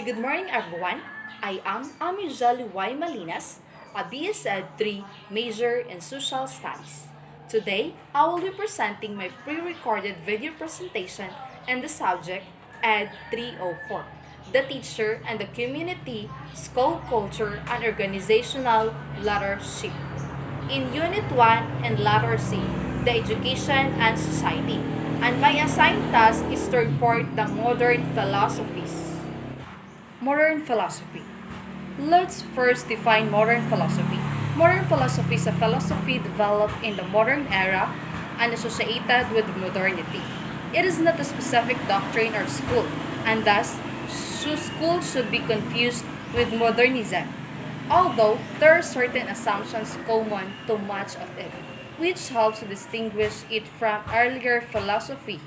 good morning everyone. I am Amijali Y. Malinas, a BS Ed 3 major in Social Studies. Today, I will be presenting my pre-recorded video presentation on the subject Ed 304, the teacher and the community, school culture, and organizational leadership. In Unit 1 and Letter C, the education and society. And my assigned task is to report the modern philosophies. Modern philosophy. Let's first define modern philosophy. Modern philosophy is a philosophy developed in the modern era and associated with modernity. It is not a specific doctrine or school, and thus, school should be confused with modernism. Although there are certain assumptions common to much of it, which helps to distinguish it from earlier philosophy.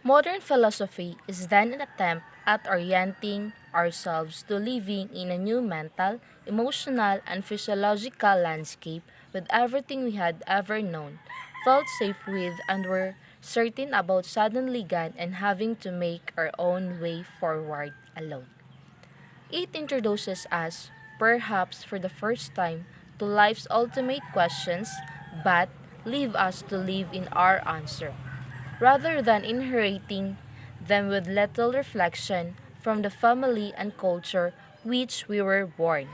Modern philosophy is then an attempt at orienting ourselves to living in a new mental, emotional, and physiological landscape with everything we had ever known, felt safe with, and were certain about suddenly gone and having to make our own way forward alone. It introduces us, perhaps for the first time, to life's ultimate questions, but leave us to live in our answer rather than inheriting them with little reflection from the family and culture which we were born.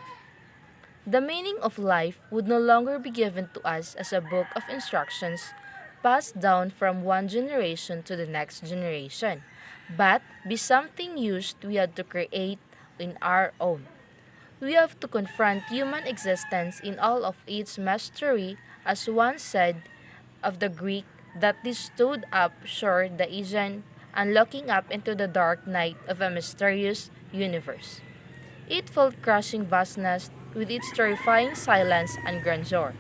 The meaning of life would no longer be given to us as a book of instructions passed down from one generation to the next generation, but be something used we had to create in our own. We have to confront human existence in all of its mystery, as one said of the Greek, that they stood up shore the Asian and looking up into the dark night of a mysterious universe. It felt crushing vastness with its terrifying silence and grandeur.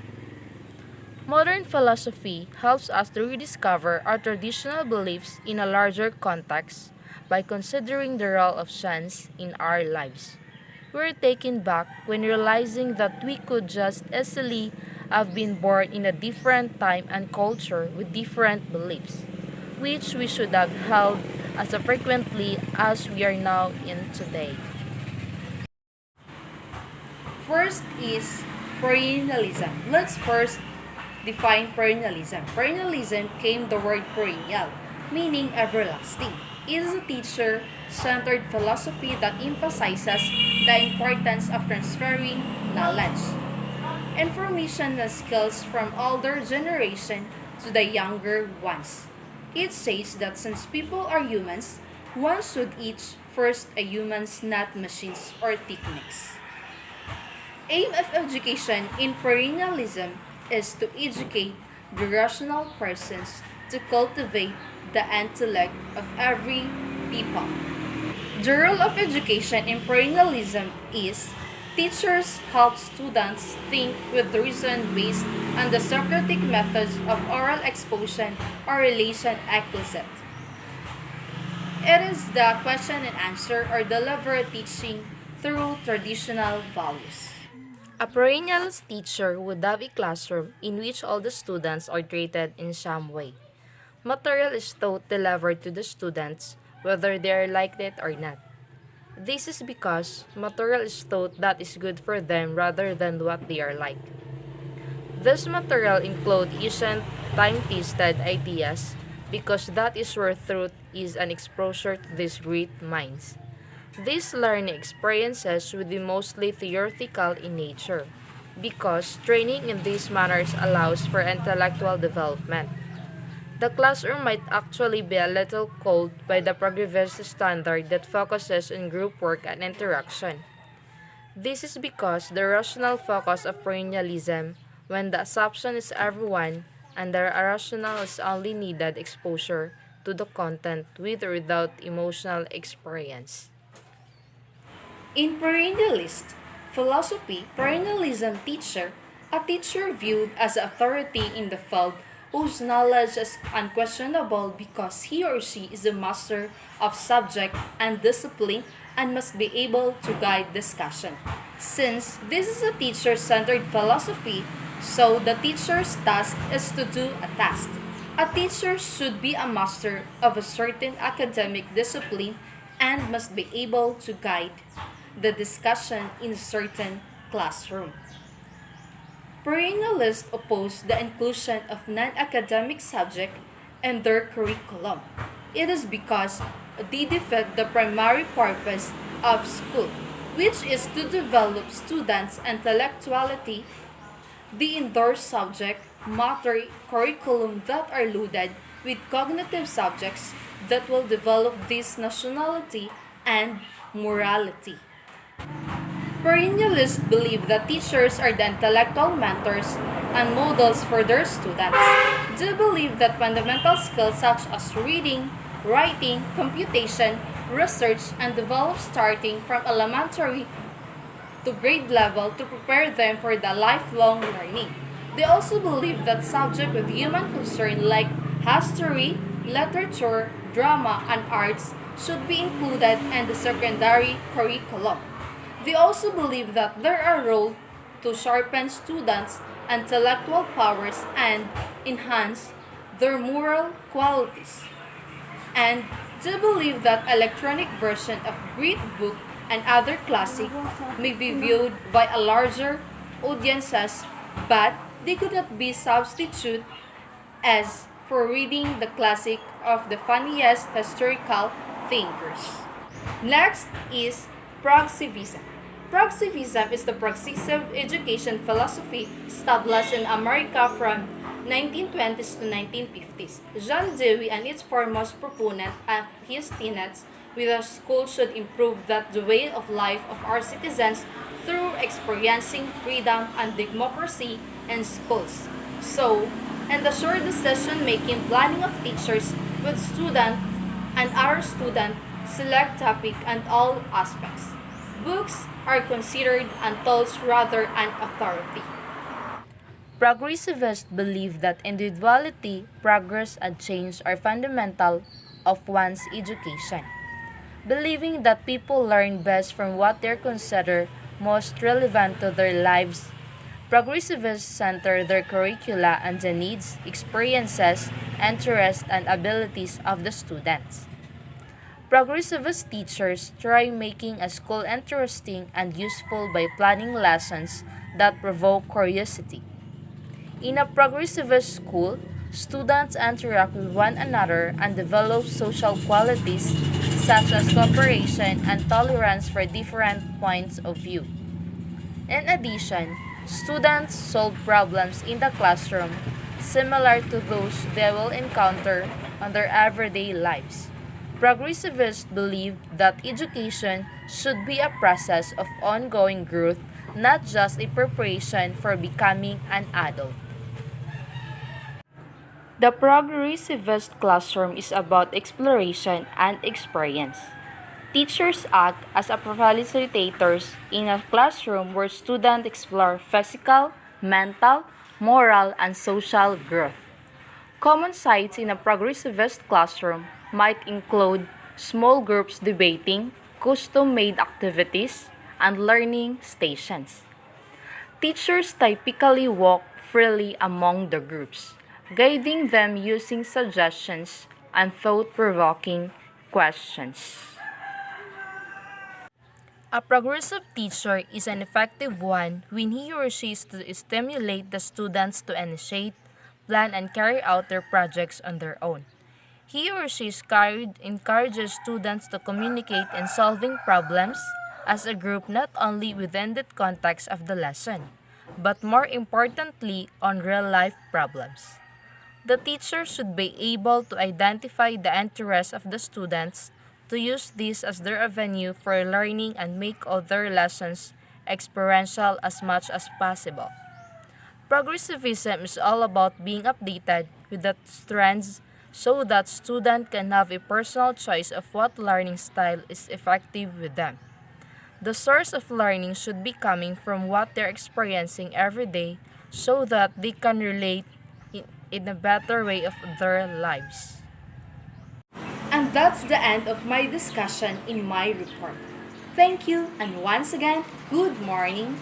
Modern philosophy helps us to rediscover our traditional beliefs in a larger context by considering the role of chance in our lives. We were taken back when realizing that we could just easily have been born in a different time and culture with different beliefs, which we should have held as frequently as we are now in today. First is perennialism. Let's first define perennialism. Perennialism came the word perennial, meaning everlasting. It is a teacher-centered philosophy that emphasizes the importance of transferring knowledge, information, and skills from older generation to the younger ones. It says that since people are humans, one should each first a humans, not machines or techniques. Aim of education in perennialism is to educate the rational persons to cultivate the intellect of every people. The role of education in perennialism is teachers help students think with reason based on the Socratic methods of oral exposition or relation explicit. It is the question and answer or deliberate teaching through traditional values. A perennials teacher would have a classroom in which all the students are treated in some way. Material is taught delivered to the students, whether they are like it or not. This is because material is taught that is good for them rather than what they are like. This material include ancient, time-tested ideas because that is where truth is an exposure to these great minds. These learning experiences will be mostly theoretical in nature because training in these manners allows for intellectual development. The classroom might actually be a little cold by the progressive standard that focuses on group work and interaction. This is because the rational focus of perennialism, when the assumption is everyone, and the irrational is only needed exposure to the content with or without emotional experience. In perennialist philosophy, perennialism teacher, a teacher viewed as authority in the field whose knowledge is unquestionable because he or she is a master of subject and discipline and must be able to guide discussion. Since this is a teacher-centered philosophy, so the teacher's task is to do a task. A teacher should be a master of a certain academic discipline and must be able to guide the discussion in a certain classroom. Perennialists oppose the inclusion of non-academic subjects in their curriculum. It is because they defeat the primary purpose of school, which is to develop students' intellectuality. They endorse subject matter curriculum that are loaded with cognitive subjects that will develop this nationality and morality. Perennialists believe that teachers are the intellectual mentors and models for their students. They believe that fundamental skills such as reading, writing, computation, research, and develop starting from elementary to grade level to prepare them for the lifelong learning. They also believe that subjects with human concern like history, literature, drama, and arts should be included in the secondary curriculum. They also believe that there are roles to sharpen students' intellectual powers and enhance their moral qualities. And they believe that electronic version of great book and other classic may be viewed by a larger audiences, but they could not be substituted as for reading the classic of the funniest historical thinkers. Next is progressivism. Progressivism is the progressive education philosophy established in America from 1920s to 1950s. John Dewey and its foremost proponent of his tenets with a school should improve that the way of life of our citizens through experiencing freedom and democracy in schools. So, in the short decision-making planning of teachers with student and our student select topic and all aspects. Books are considered and tools rather an authority. Progressivists believe that individuality, progress, and change are fundamental of one's education. Believing that people learn best from what they consider most relevant to their lives, progressivists center their curricula on the needs, experiences, interests, and abilities of the students. Progressivist teachers try making a school interesting and useful by planning lessons that provoke curiosity. In a progressivist school, students interact with one another and develop social qualities such as cooperation and tolerance for different points of view. In addition, students solve problems in the classroom similar to those they will encounter on their everyday lives. Progressivists believe that education should be a process of ongoing growth, not just a preparation for becoming an adult. The progressivist classroom is about exploration and experience. Teachers act as a facilitators in a classroom where students explore physical, mental, moral, and social growth. Common sites in a progressivist classroom might include small groups debating, custom-made activities, and learning stations. Teachers typically walk freely among the groups, guiding them using suggestions and thought-provoking questions. A progressive teacher is an effective one when he or she is to stimulate the students to initiate, plan, and carry out their projects on their own. He or she encourages students to communicate in solving problems as a group not only within the context of the lesson, but more importantly on real-life problems. The teacher should be able to identify the interests of the students, to use this as their avenue for learning and make other lessons experiential as much as possible. Progressivism is all about being updated with the trends so that students can have a personal choice of what learning style is effective with them. The source of learning should be coming from what they're experiencing every day so that they can relate in a better way of their lives. And that's the end of my discussion in my report. Thank you, and once again, good morning.